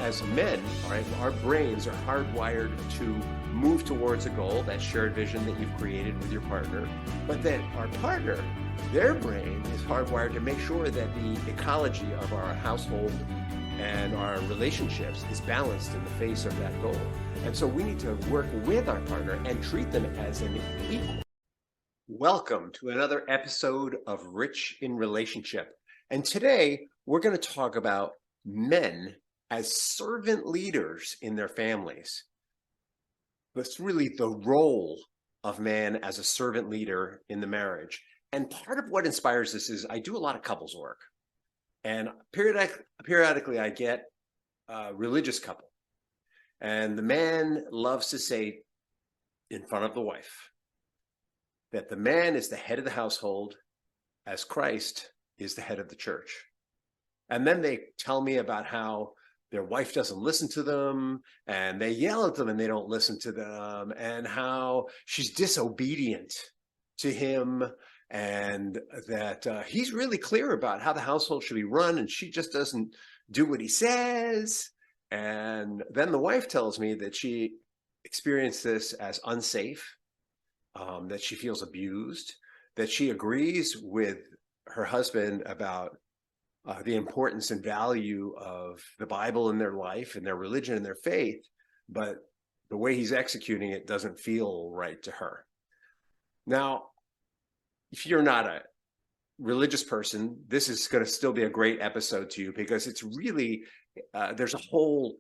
as men, all right, our brains are hardwired to move towards a goal, that shared vision that you've created with your partner. But then our partner, their brain is hardwired to make sure that the ecology of our household and our relationships is balanced in the face of that goal. And so we need to work with our partner and treat them as an equal. Welcome to another episode of Rich in Relationship. And today we're going to talk about men as servant leaders in their families. That's really the role of man as a servant leader in the marriage. And part of what inspires this is I do a lot of couples work. And periodically I get a religious couple. And the man loves to say in front of the wife that the man is the head of the household as Christ is the head of the church. And then they tell me about how their wife doesn't listen to them and they yell at them and they don't listen to them, and how she's disobedient to him, and that he's really clear about how the household should be run and she just doesn't do what he says. And then the wife tells me that she experienced this as unsafe, that she feels abused, that she agrees with her husband about the importance and value of the Bible in their life and their religion and their faith, but the way he's executing it doesn't feel right to her. Now, if you're not a religious person, this is going to still be a great episode to you, because it's really, there's a whole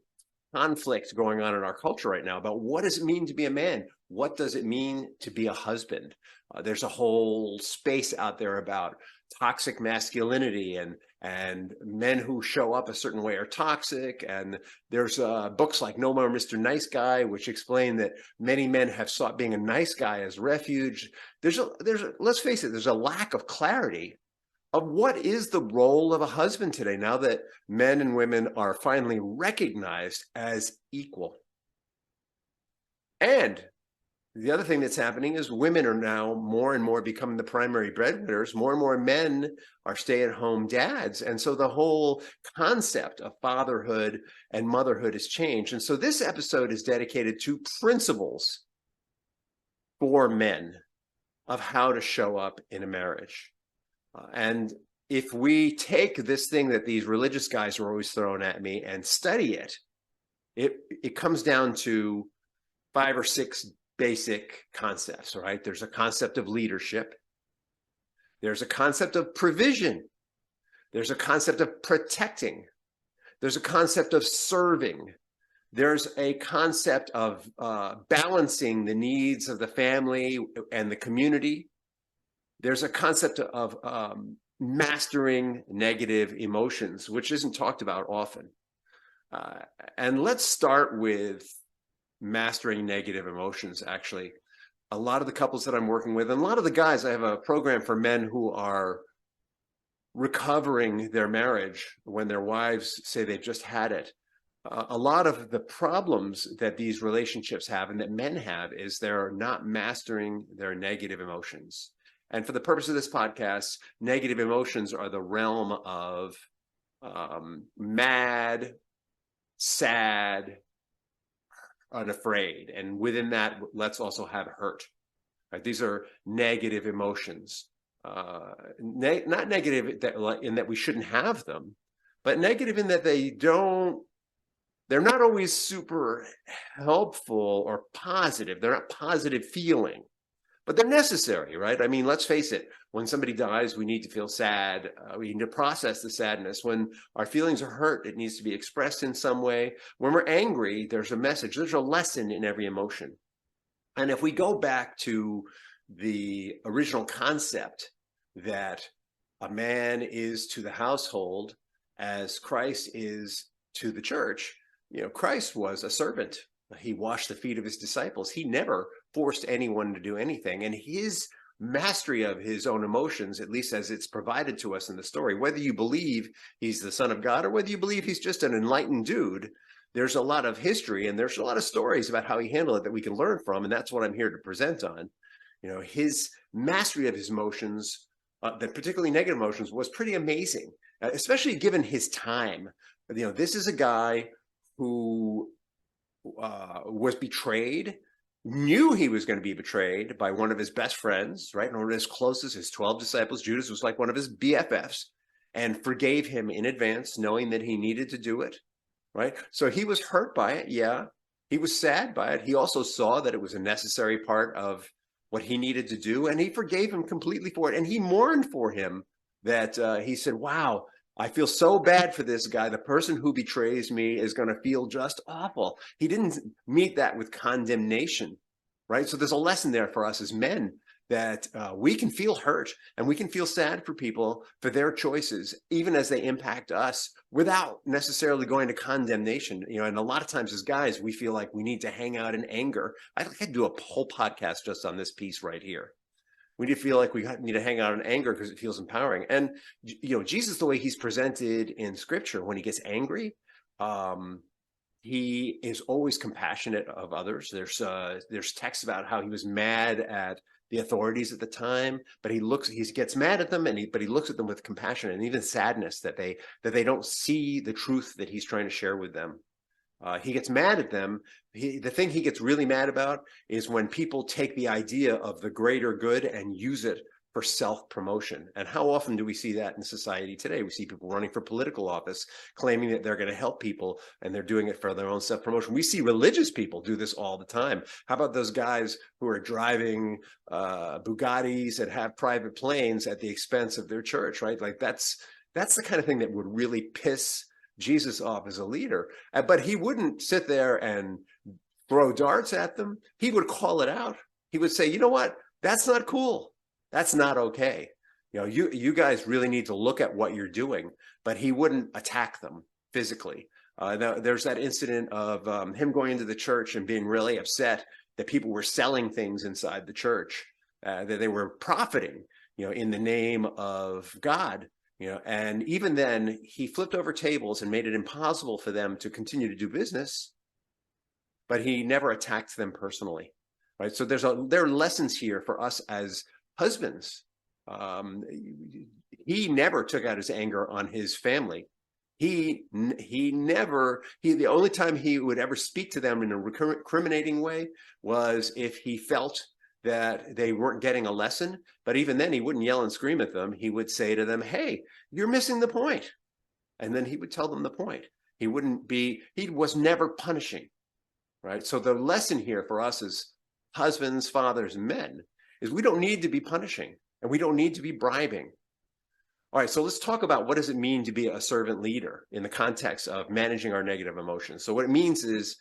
conflict going on in our culture right now about what does it mean to be a man? What does it mean to be a husband? There's a whole space out there about toxic masculinity, and men who show up a certain way are toxic. And there's books like No More Mr. Nice Guy, which explain that many men have sought being a nice guy as refuge. Let's face it, there's a lack of clarity of what is the role of a husband today, now that men and women are finally recognized as equal. And the other thing that's happening is women are now more and more becoming the primary breadwinners. More and more men are stay-at-home dads. And so the whole concept of fatherhood and motherhood has changed. And so this episode is dedicated to principles for men of how to show up in a marriage. And if we take this thing that these religious guys are always throwing at me and study it, it comes down to 5 or 6 basic concepts, right? There's a concept of leadership. There's a concept of provision. There's a concept of protecting. There's a concept of serving. There's a concept of balancing the needs of the family and the community. There's a concept of mastering negative emotions, which isn't talked about often. And let's start with mastering negative emotions. Actually, a lot of the couples that I'm working with, and a lot of the guys, I have a program for men who are recovering their marriage when their wives say they've just had it. A lot of the problems that these relationships have and that men have is they're not mastering their negative emotions. And for the purpose of this podcast, negative emotions are the realm of mad, sad, unafraid. And within that, let's also have hurt. Right? These are negative emotions. Not negative in that we shouldn't have them, but negative in that they're not always super helpful or positive. They're not positive feeling. But they're necessary, right? I mean, let's face it, when somebody dies, we need to feel sad. We need to process the sadness. When our feelings are hurt, it needs to be expressed in some way. When we're angry, there's a message. There's a lesson in every emotion. And if we go back to the original concept that a man is to the household as Christ is to the church, Christ was a servant. He washed the feet of his disciples. He never forced anyone to do anything. And his mastery of his own emotions, at least as it's provided to us in the story, whether you believe he's the Son of God or whether you believe he's just an enlightened dude, there's a lot of history and there's a lot of stories about how he handled it that we can learn from. And that's what I'm here to present on. His mastery of his emotions, that particularly negative emotions, was pretty amazing, especially given his time. This is a guy who was betrayed, knew he was going to be betrayed by one of his best friends, right? One of his closest, his 12 disciples. Judas was like one of his BFFs, and forgave him in advance, knowing that he needed to do it, right? So he was hurt by it. Yeah. He was sad by it. He also saw that it was a necessary part of what he needed to do, and he forgave him completely for it. And he mourned for him that he said, wow, I feel so bad for this guy. The person who betrays me is going to feel just awful. He didn't meet that with condemnation, right? So there's a lesson there for us as men, that we can feel hurt and we can feel sad for people for their choices, even as they impact us, without necessarily going to condemnation. And a lot of times as guys, we feel like we need to hang out in anger. I could do a whole podcast just on this piece right here. We need to feel like we need to hang out in anger because it feels empowering. And, Jesus, the way he's presented in scripture, when he gets angry, he is always compassionate of others. There's texts about how he was mad at the authorities at the time, but he gets mad at them, but he looks at them with compassion and even sadness that they don't see the truth that he's trying to share with them. He gets mad at them. The thing he gets really mad about is when people take the idea of the greater good and use it for self-promotion. And how often do we see that in society today? We see people running for political office, claiming that they're going to help people, and they're doing it for their own self-promotion. We see religious people do this all the time. How about those guys who are driving Bugattis and have private planes at the expense of their church, right? Like that's the kind of thing that would really piss Jesus off as a leader. But he wouldn't sit there and throw darts at them. He would call it out. He would say, you know what? That's not cool. That's not okay. You guys really need to look at what you're doing. But he wouldn't attack them physically. There's that incident of him going into the church and being really upset that people were selling things inside the church, that they were profiting, in the name of God. And even then, he flipped over tables and made it impossible for them to continue to do business. But he never attacked them personally, right? So there are lessons here for us as husbands. He never took out his anger on his family. The only time he would ever speak to them in a recriminating way was if he felt that they weren't getting a lesson. But even then, he wouldn't yell and scream at them. He would say to them, hey, you're missing the point. And then he would tell them the point. He was never punishing, right? So the lesson here for us as husbands, fathers, and men is we don't need to be punishing, and we don't need to be bribing. All right, so let's talk about what does it mean to be a servant leader in the context of managing our negative emotions. So what it means is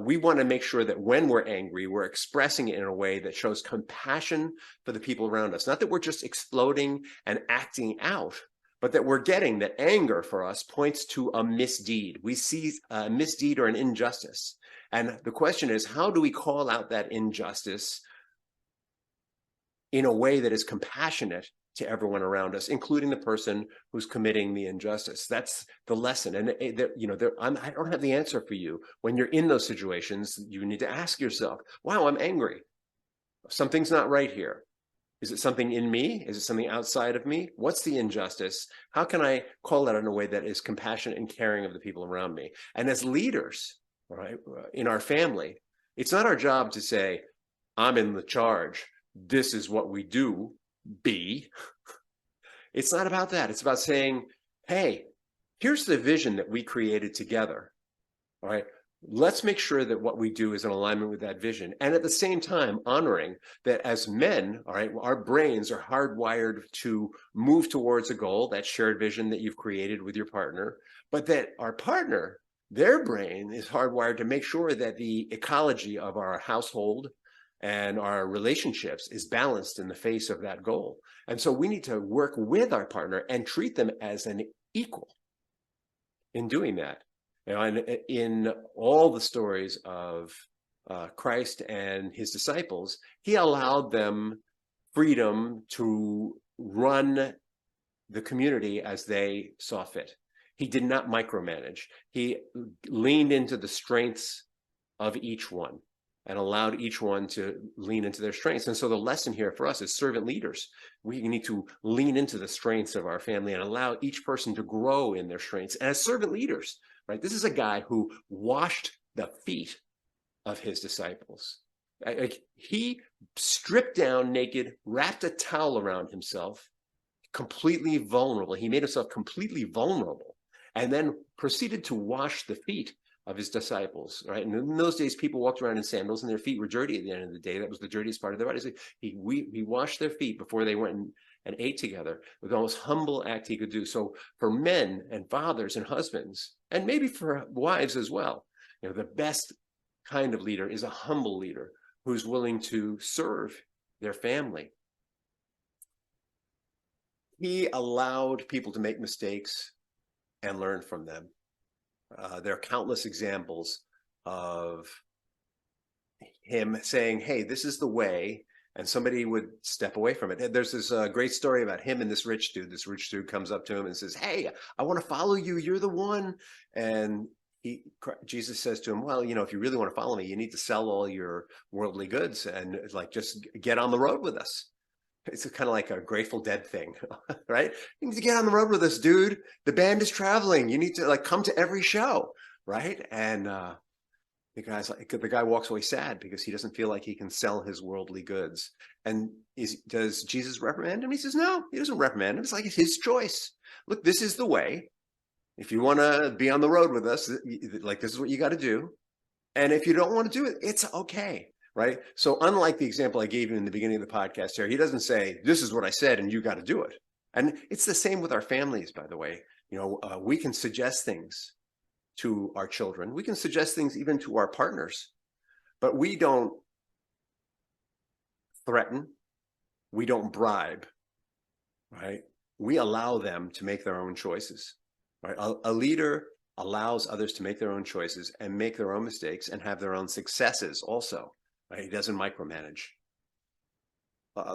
we want to make sure that when we're angry, we're expressing it in a way that shows compassion for the people around us. Not that we're just exploding and acting out, but that we're getting that anger for us points to a misdeed. We see a misdeed or an injustice. And the question is, how do we call out that injustice in a way that is compassionate to everyone around us, including the person who's committing the injustice? That's the lesson. And I don't have the answer for you. When you're in those situations, you need to ask yourself, wow, I'm angry. Something's not right here. Is it something in me? Is it something outside of me? What's the injustice? How can I call that in a way that is compassionate and caring of the people around me? And as leaders, right, in our family, it's not our job to say, I'm in the charge. This is what we do, B. It's not about that. It's about saying, hey, here's the vision that we created together. All right. Let's make sure that what we do is in alignment with that vision. And at the same time, honoring that as men, all right, our brains are hardwired to move towards a goal, that shared vision that you've created with your partner, but that our partner, their brain is hardwired to make sure that the ecology of our household and our relationships is balanced in the face of that goal. And so we need to work with our partner and treat them as an equal in doing that. And in all the stories of Christ and his disciples, he allowed them freedom to run the community as they saw fit. He did not micromanage. He leaned into the strengths of each one and allowed each one to lean into their strengths. And so the lesson here for us as servant leaders, we need to lean into the strengths of our family and allow each person to grow in their strengths. And as servant leaders, right? This is a guy who washed the feet of his disciples. He stripped down naked, wrapped a towel around himself, completely vulnerable. He made himself completely vulnerable, and then proceeded to wash the feet of his disciples, right? And in those days, people walked around in sandals and their feet were dirty at the end of the day. That was the dirtiest part of their body. So he washed their feet before they went and ate together, with the most humble act he could do. So for men and fathers and husbands, and maybe for wives as well, the best kind of leader is a humble leader who's willing to serve their family. He allowed people to make mistakes and learn from them. There are countless examples of him saying, hey, this is the way, and somebody would step away from it. There's this great story about him and this rich dude. This rich dude comes up to him and says, hey, I want to follow you. You're the one. And Jesus says to him, well, if you really want to follow me, you need to sell all your worldly goods and just get on the road with us. It's kind of like a Grateful Dead thing, right? You need to get on the road with us, dude. The band is traveling. You need to come to every show, right? And the guy walks away sad because he doesn't feel like he can sell his worldly goods. And does Jesus reprimand him? He says, no, he doesn't reprimand him. It's like it's his choice. Look, this is the way. If you want to be on the road with us, this is what you got to do. And if you don't want to do it, it's okay. Right. So unlike the example I gave you in the beginning of the podcast here, he doesn't say, this is what I said and you got to do it. And it's the same with our families, by the way. We can suggest things to our children. We can suggest things even to our partners, but we don't threaten. We don't bribe. Right. We allow them to make their own choices. Right. A leader allows others to make their own choices and make their own mistakes and have their own successes also. Right? He doesn't micromanage.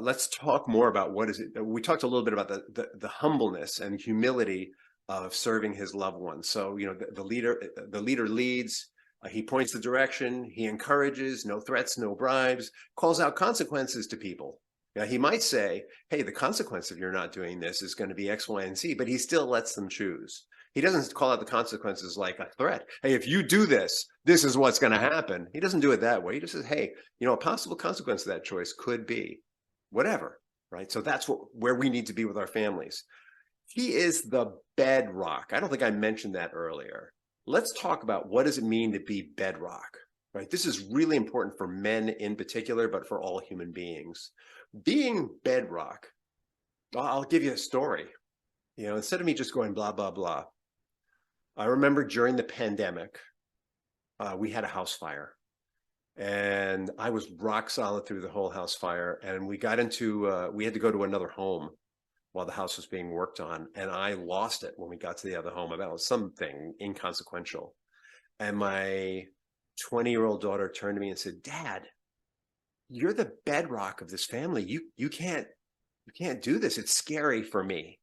Let's talk more about what is it. We talked a little bit about the humbleness and humility of serving his loved ones. So the leader leads. He points the direction. He encourages. No threats, no bribes. Calls out consequences to people. He might say, "Hey, the consequence of you're not doing this is going to be X, Y, and Z," but he still lets them choose. He doesn't call out the consequences like a threat. Hey, if you do this, this is what's going to happen. He doesn't do it that way. He just says, hey, a possible consequence of that choice could be whatever, right? So that's where we need to be with our families. He is the bedrock. I don't think I mentioned that earlier. Let's talk about what does it mean to be bedrock, right? This is really important for men in particular, but for all human beings. Being bedrock, I'll give you a story. Instead of me just going blah, blah, blah, I remember during the pandemic, we had a house fire and I was rock solid through the whole house fire. And we got we had to go to another home while the house was being worked on. And I lost it when we got to the other home about something inconsequential. And my 20-year-old daughter turned to me and said, Dad, you're the bedrock of this family. You can't do this. It's scary for me.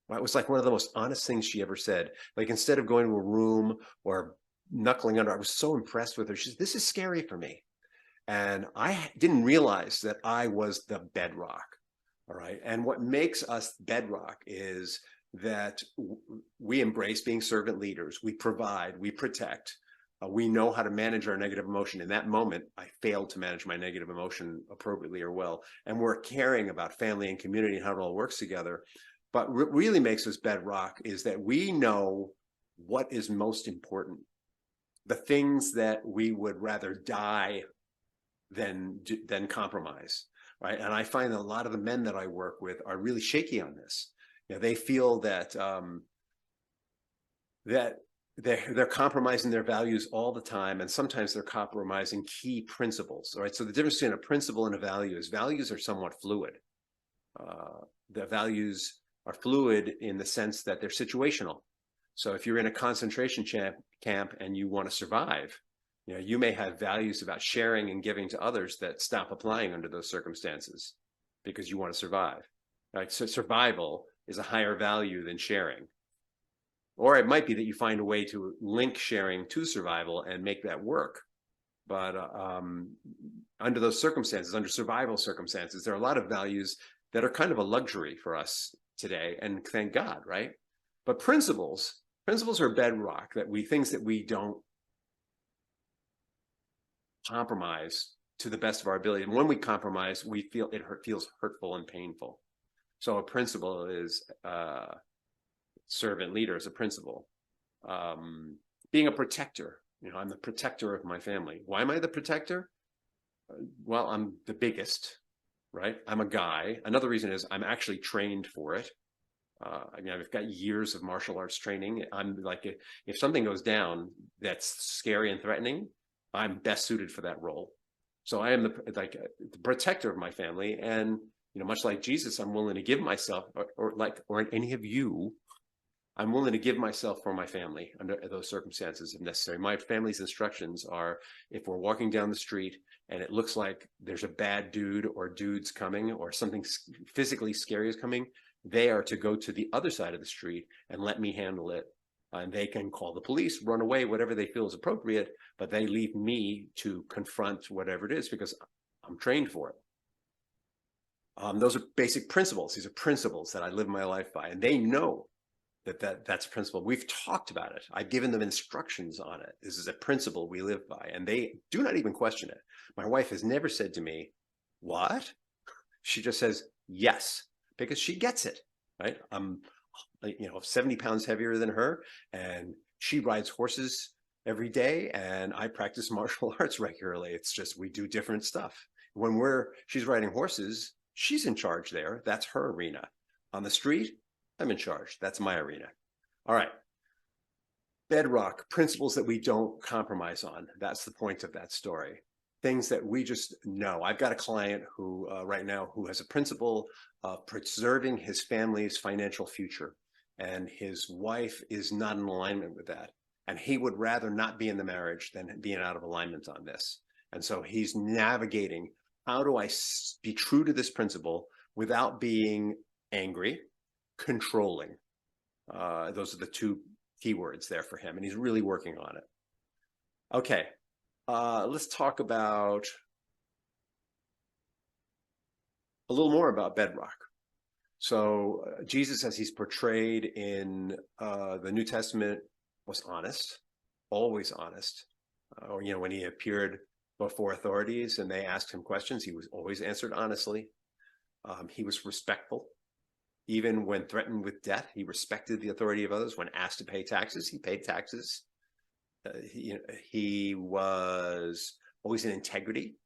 It was like one of the most honest things she ever said. Like instead of going to a room or knuckling under, I was so impressed with her. She said, this is scary for me. And I didn't realize that I was the bedrock. All right. And what makes us bedrock is that we embrace being servant leaders. We provide, we protect. We know how to manage our negative emotion. In that moment, I failed to manage my negative emotion appropriately or well. And we're caring about family and community and how it all works together. But what really makes us bedrock is that we know what is most important, the things that we would rather die than compromise, right? And I find that a lot of the men that I work with are really shaky on this. They feel that they're compromising their values all the time, and sometimes they're compromising key principles. All right, so the difference between a principle and a value is values are somewhat fluid. The values are fluid in the sense that they're situational. So if you're in a concentration camp and you want to survive, you may have values about sharing and giving to others that stop applying under those circumstances because you want to survive. Right? So survival is a higher value than sharing. Or it might be that you find a way to link sharing to survival and make that work. But under those circumstances, under survival circumstances, there are a lot of values that are kind of a luxury for us today, and thank God, right? But principles Principles are bedrock, things that we don't compromise to the best of our ability. And when we compromise, we feel feels hurtful and painful. So a principle is servant leader is a principle. Being a protector, I'm the protector of my family. Why am I the protector? Well, I'm the biggest, right? I'm a guy. Another reason is I'm actually trained for it. I've got years of martial arts training. I'm like, if something goes down that's scary and threatening, I'm best suited for that role. So I am the protector of my family, and much like Jesus, I'm willing to give myself, or any of you, I'm willing to give myself for my family under those circumstances if necessary. My family's instructions are, if we're walking down the street and it looks like there's a bad dude or dudes coming, or something physically scary is coming, they are to go to the other side of the street and let me handle it. And they can call the police, run away, whatever they feel is appropriate, but they leave me to confront whatever it is because I'm trained for it. Those are basic principles. These are principles that I live my life by, and they know that's a principle. We've talked about it. I've given them instructions on it. This is a principle we live by, and they do not even question it. My wife has never said to me, "What?" She just says, "Yes," because she gets it, right? I'm 70 pounds heavier than her, and she rides horses every day, and I practice martial arts regularly. It's just we do different stuff. When she's riding horses, she's in charge there. That's her arena. On the street, I'm in charge. That's my arena. All right. Bedrock, principles that we don't compromise on. That's the point of that story. Things that we just know. I've got a client who right now who has a principle of preserving his family's financial future, and his wife is not in alignment with that. And he would rather not be in the marriage than being out of alignment on this. And so he's navigating, how do I be true to this principle without being angry, controlling? Those are the two keywords there for him, and he's really working on it. Okay, let's talk about a little more about bedrock. So Jesus, as he's portrayed in the New Testament, was honest, always honest. When he appeared before authorities and they asked him questions, he was always answered honestly. He was respectful. Even when threatened with death, he respected the authority of others. When asked to pay taxes, he paid taxes. He was always in integrity.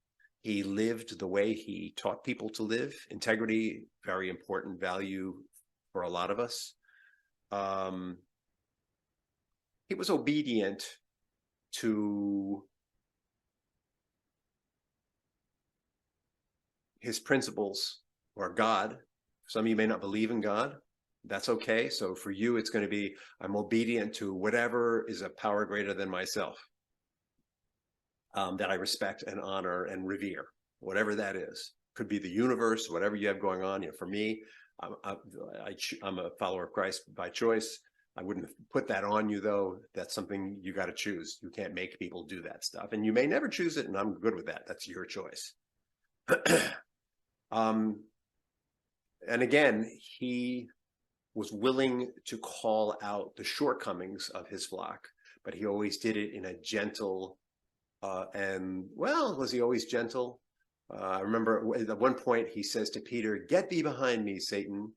He lived the way he taught people to live. Integrity, very important value for a lot of us. He was obedient to his principles or God. Some of you may not believe in God. That's okay. So for you, it's going to be, I'm obedient to whatever is a power greater than myself, that I respect and honor and revere, whatever that is. Could be the universe, whatever you have going on. For me, I'm a follower of Christ by choice. I wouldn't put that on you, though. That's something you got to choose. You can't make people do that stuff. And you may never choose it, and I'm good with that. That's your choice. And again, he was willing to call out the shortcomings of his flock, but he always did it in a gentle was he always gentle? I remember at one point he says to Peter, "Get thee behind me, Satan."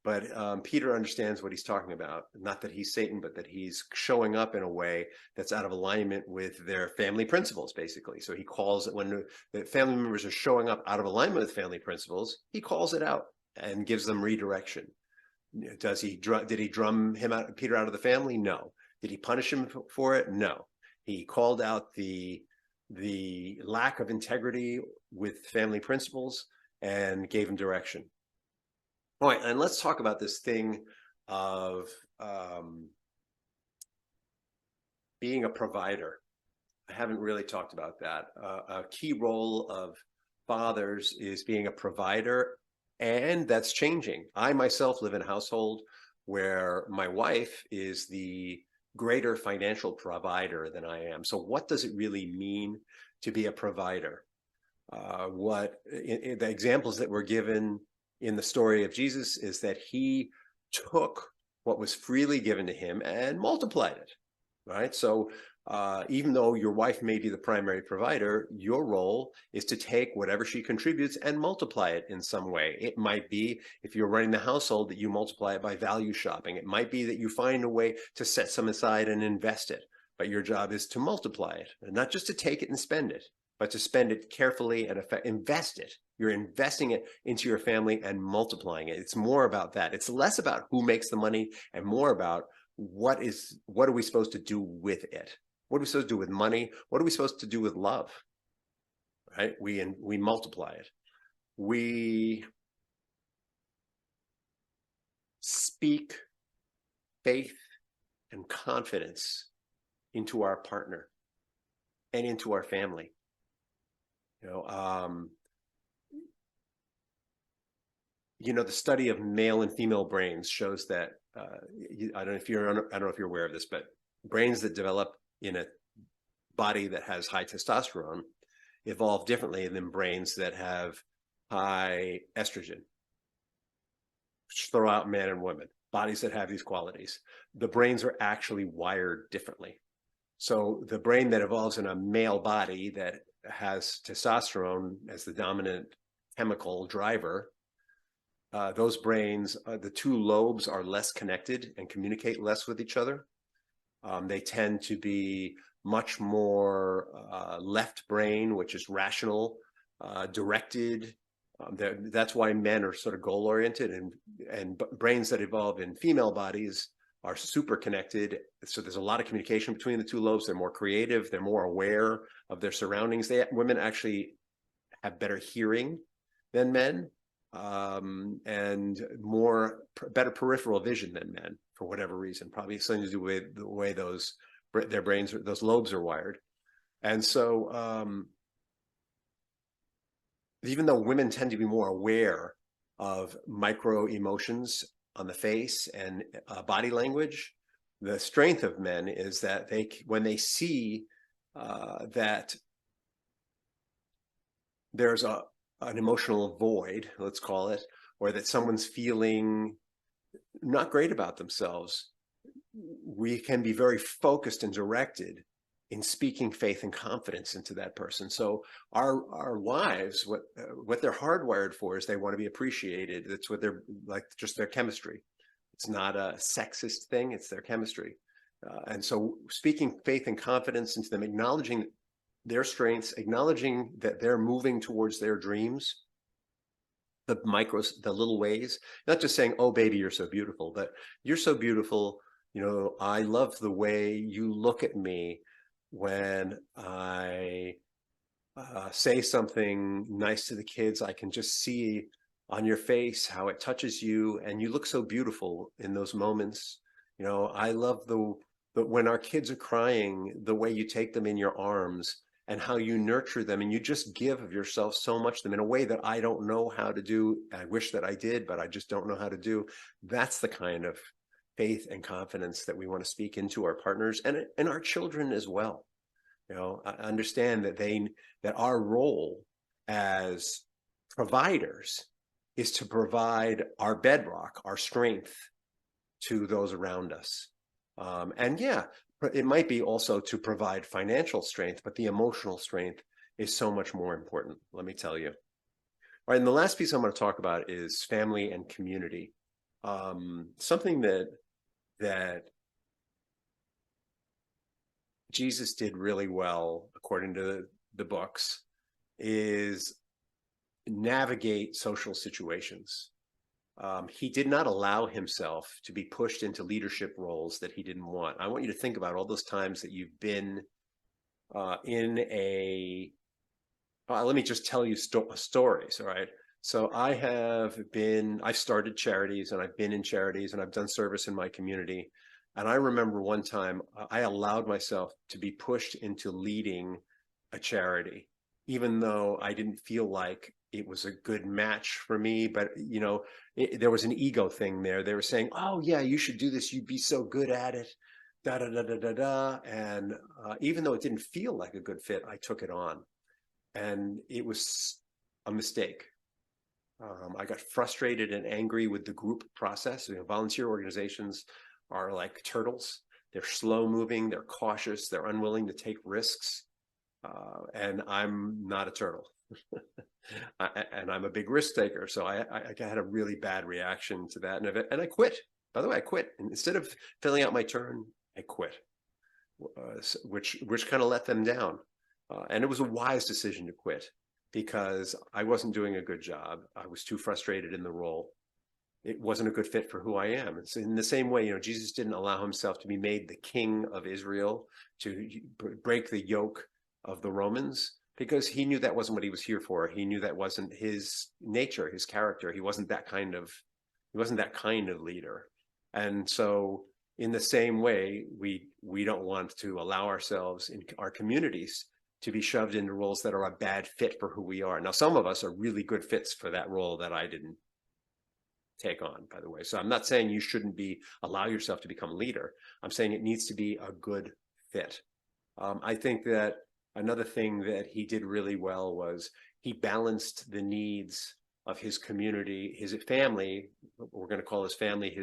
But Peter understands what he's talking about. Not that he's Satan, but that he's showing up in a way that's out of alignment with their family principles, basically. So he calls it, when the family members are showing up out of alignment with family principles, he calls it out and gives them redirection. Did he drum Peter out of the family? No. Did he punish him for it? No. He called out the lack of integrity with family principles and gave him direction. All right, and let's talk about this thing of being a provider. I haven't really talked about that. A key role of fathers is being a provider, and that's changing. I myself live in a household where my wife is the greater financial provider than I am. So what does it really mean to be a provider? The examples that were given in the story of Jesus is that he took what was freely given to him and multiplied it, right? So even though your wife may be the primary provider, your role is to take whatever she contributes and multiply it in some way. It might be, if you're running the household, that you multiply it by value shopping. It might be that you find a way to set some aside and invest it. But your job is to multiply it, and not just to take it and spend it, but to spend it carefully and invest it. You're investing it into your family and multiplying it. It's more about that. It's less about who makes the money and more about what are we supposed to do with it? What are we supposed to do with money? What are we supposed to do with love? Right? We multiply it. We speak faith and confidence into our partner and into our family. The study of male and female brains shows that I don't know if you're aware of this, but brains that develop in a body that has high testosterone evolve differently than brains that have high estrogen. Just throw out men and women, bodies that have these qualities. The brains are actually wired differently. So the brain that evolves in a male body that has testosterone as the dominant chemical driver, those brains, the two lobes are less connected and communicate less with each other. They tend to be much more left brain, which is rational, directed. That's why men are sort of goal-oriented, and brains that evolve in female bodies are super connected. So there's a lot of communication between the two lobes. They're more creative. They're more aware of their surroundings. Women actually have better hearing than men, and better peripheral vision than men for whatever reason. Probably something to do with the way their brains, those lobes are wired. And so even though women tend to be more aware of micro emotions on the face and body language, the strength of men is that when they see that there's an emotional void, let's call it, or that someone's feeling not great about themselves, we can be very focused and directed in speaking faith and confidence into that person. So our wives, what they're hardwired for is they want to be appreciated. That's what they're like, just their chemistry. It's not a sexist thing, it's their chemistry. And so speaking faith and confidence into them, acknowledging their strengths, acknowledging that they're moving towards their dreams, the micros, the little ways, not just saying, oh, baby, you're so beautiful, but you're so beautiful. I love the way you look at me when I say something nice to the kids. I can just see on your face how it touches you, and you look so beautiful in those moments. I love when our kids are crying, the way you take them in your arms and how you nurture them, and you just give of yourself so much to them in a way that I don't know how to do. I wish that I did, but I just don't know how to do. That's the kind of faith and confidence that we want to speak into our partners and our children as well. Understand that our role as providers is to provide our bedrock, our strength to those around us. And yeah, it might be also to provide financial strength, but the emotional strength is so much more important, let me tell you. All right, and the last piece I'm going to talk about is family and community. Something that Jesus did really well, according to the books, is navigate social situations. He did not allow himself to be pushed into leadership roles that he didn't want. I want you to think about all those times that you've been let me just tell you stories, all right? So I've started charities, and I've been in charities, and I've done service in my community. And I remember one time I allowed myself to be pushed into leading a charity, even though I didn't feel like it was a good match for me. But, there was an ego thing there. They were saying, oh, yeah, you should do this. You'd be so good at it, da, da, da, da, da, da. And even though it didn't feel like a good fit, I took it on. And it was a mistake. I got frustrated and angry with the group process. Volunteer organizations are like turtles. They're slow moving, they're cautious, they're unwilling to take risks. And I'm not a turtle. And I'm a big risk taker. So I had a really bad reaction to that. And I quit. By the way, I quit. And instead of filling out my turn, I quit, which kind of let them down. And it was a wise decision to quit because I wasn't doing a good job. I was too frustrated in the role. It wasn't a good fit for who I am. It's in the same way, Jesus didn't allow himself to be made the king of Israel, to break the yoke of the Romans, because he knew that wasn't what he was here for. He knew that wasn't his nature, his character. He wasn't that kind of leader. And so in the same way, we don't want to allow ourselves in our communities to be shoved into roles that are a bad fit for who we are. Now, some of us are really good fits for that role that I didn't take on, by the way. So I'm not saying you shouldn't allow yourself to become a leader. I'm saying it needs to be a good fit. I think that another thing that he did really well was he balanced the needs of his community, his family. We're going to call his family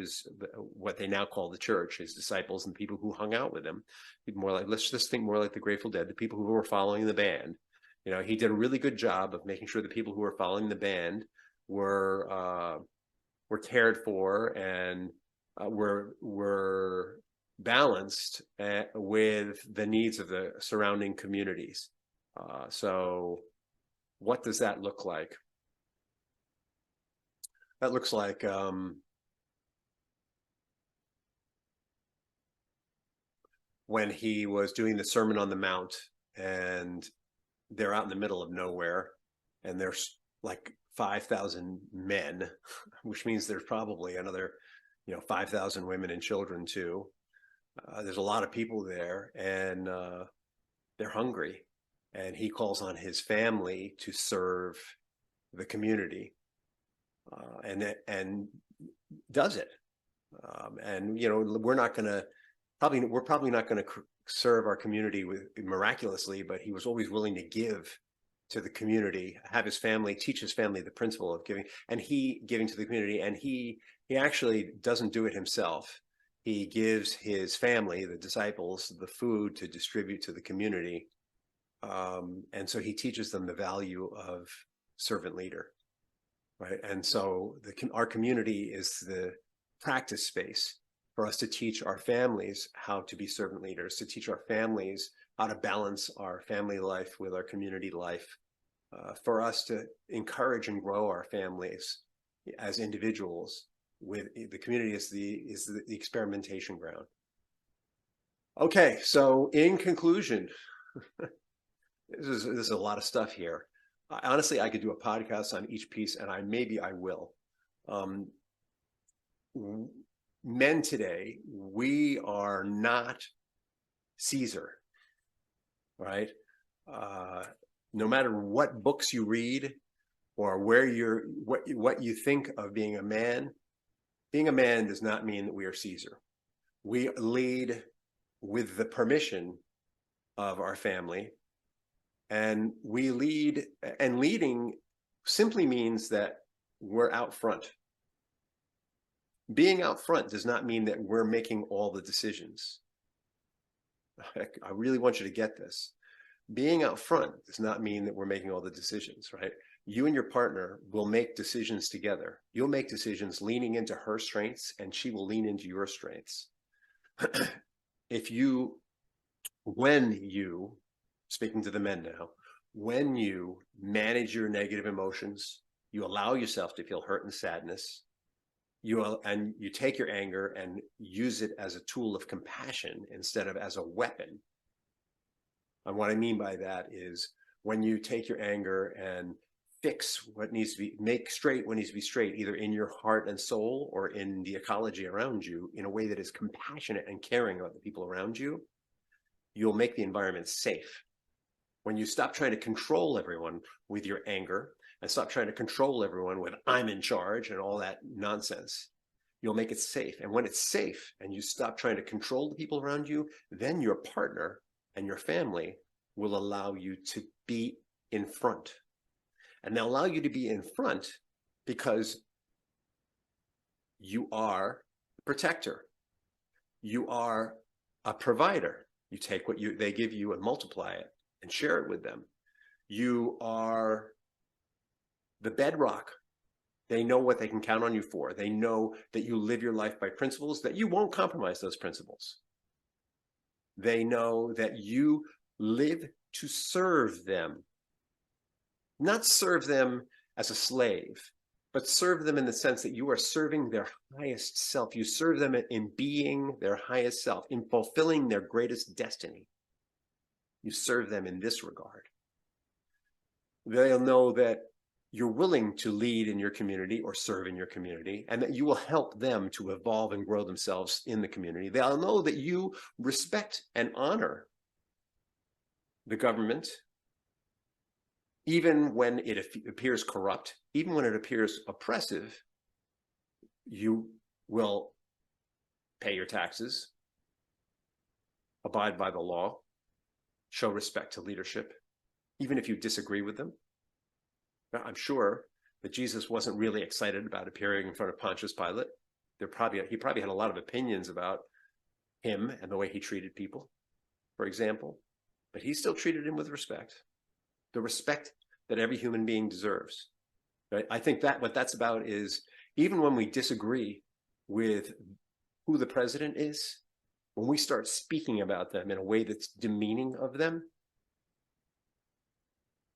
what they now call the church, his disciples and the people who hung out with him. Let's just think more like the Grateful Dead, the people who were following the band. He did a really good job of making sure the people who were following the band were cared for and were balanced with the needs of the surrounding communities. So what does that look like? That looks like when he was doing the Sermon on the Mount and they're out in the middle of nowhere and there's like 5,000 men, which means there's probably another 5,000 women and children too. There's a lot of people there, and they're hungry, and he calls on his family to serve the community, and does it. And we're probably not going to serve our community miraculously, but he was always willing to give to the community, have his family, teach his family the principle of giving, and he giving to the community. And he actually doesn't do it himself. He gives his family, the disciples, the food to distribute to the community. And so he teaches them the value of servant leader, right? And so our community is the practice space for us to teach our families how to be servant leaders, to teach our families how to balance our family life with our community life, for us to encourage and grow our families as individuals, with the community is the experimentation ground. Okay, so in conclusion, this is a lot of stuff here. Honestly, I could do a podcast on each piece, and maybe I will. Men today, we are not Caesar, right? No matter what books you read or what you think of being a man does not mean that we are Caesar. We lead with the permission of our family, and leading simply means that we're out front. Being out front does not mean that we're making all the decisions. I really want you to get this. Being out front does not mean that we're making all the decisions, right? You and your partner will make decisions together. You'll make decisions leaning into her strengths, and she will lean into your strengths. Speaking to the men now, when you manage your negative emotions, you allow yourself to feel hurt and sadness, and you take your anger and use it as a tool of compassion instead of as a weapon. And what I mean by that is when you take your anger and fix what needs to be, make straight what needs to be straight, either in your heart and soul or in the ecology around you, in a way that is compassionate and caring about the people around you, you'll make the environment safe. When you stop trying to control everyone with your anger and stop trying to control everyone with I'm in charge and all that nonsense, you'll make it safe. And when it's safe and you stop trying to control the people around you, then your partner and your family will allow you to be in front. And they'll allow you to be in front because you are a protector. You are a provider. You take what they give you and multiply it and share it with them. You are the bedrock. They know what they can count on you for. They know that you live your life by principles, that you won't compromise those principles. They know that you live to serve them, not serve them as a slave, but serve them in the sense that you are serving their highest self. You serve them in being their highest self, in fulfilling their greatest destiny. You serve them in this regard. They'll know that you're willing to lead in your community or serve in your community, and that you will help them to evolve and grow themselves in the community. They'll know that you respect and honor the government, even when it appears corrupt, even when it appears oppressive. You will pay your taxes, abide by the law, show respect to leadership, even if you disagree with them. Now, I'm sure that Jesus wasn't really excited about appearing in front of Pontius Pilate. He probably had a lot of opinions about him and the way he treated people, for example, but he still treated him with respect, the respect that every human being deserves. Right? I think that what that's about is, even when we disagree with who the president is, when we start speaking about them in a way that's demeaning of them,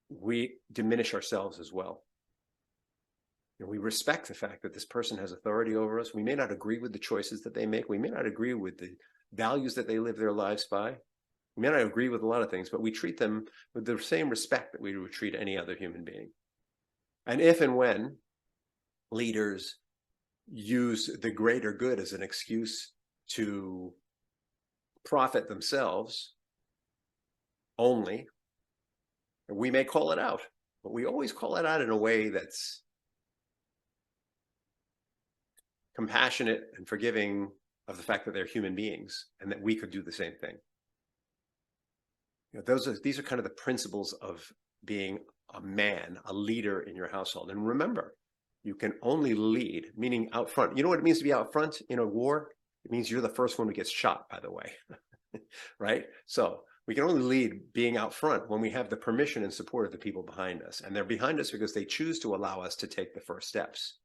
we diminish ourselves as well. And we respect the fact that this person has authority over us. We may not agree with the choices that they make. We may not agree with the values that they live their lives by. We may not agree with a lot of things, but we treat them with the same respect that we would treat any other human being. And if and when leaders use the greater good as an excuse to profit themselves only, we may call it out, but we always call it out in a way that's compassionate and forgiving of the fact that they're human beings and that we could do the same thing. You know, these are kind of the principles of being a man, a leader in your household. And remember, you can only lead, meaning out front. You know what it means to be out front in a war? It means you're the first one who gets shot, by the way, right? So we can only lead being out front when we have the permission and support of the people behind us. And they're behind us because they choose to allow us to take the first steps.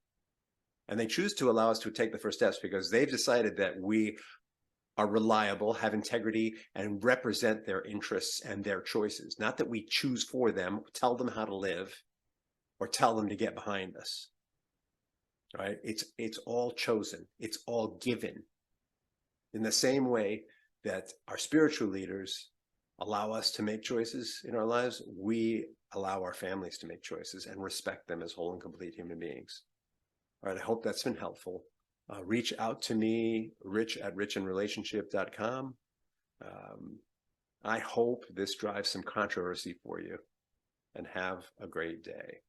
And they choose to allow us to take the first steps because they've decided that we are reliable, have integrity, and represent their interests and their choices. Not that we choose for them, tell them how to live, or tell them to get behind us. Right? It's all chosen. It's all given. In the same way that our spiritual leaders allow us to make choices in our lives, we allow our families to make choices and respect them as whole and complete human beings. All right, I hope that's been helpful. Reach out to me, rich@richinrelationship.com. I hope this drives some controversy for you, and have a great day.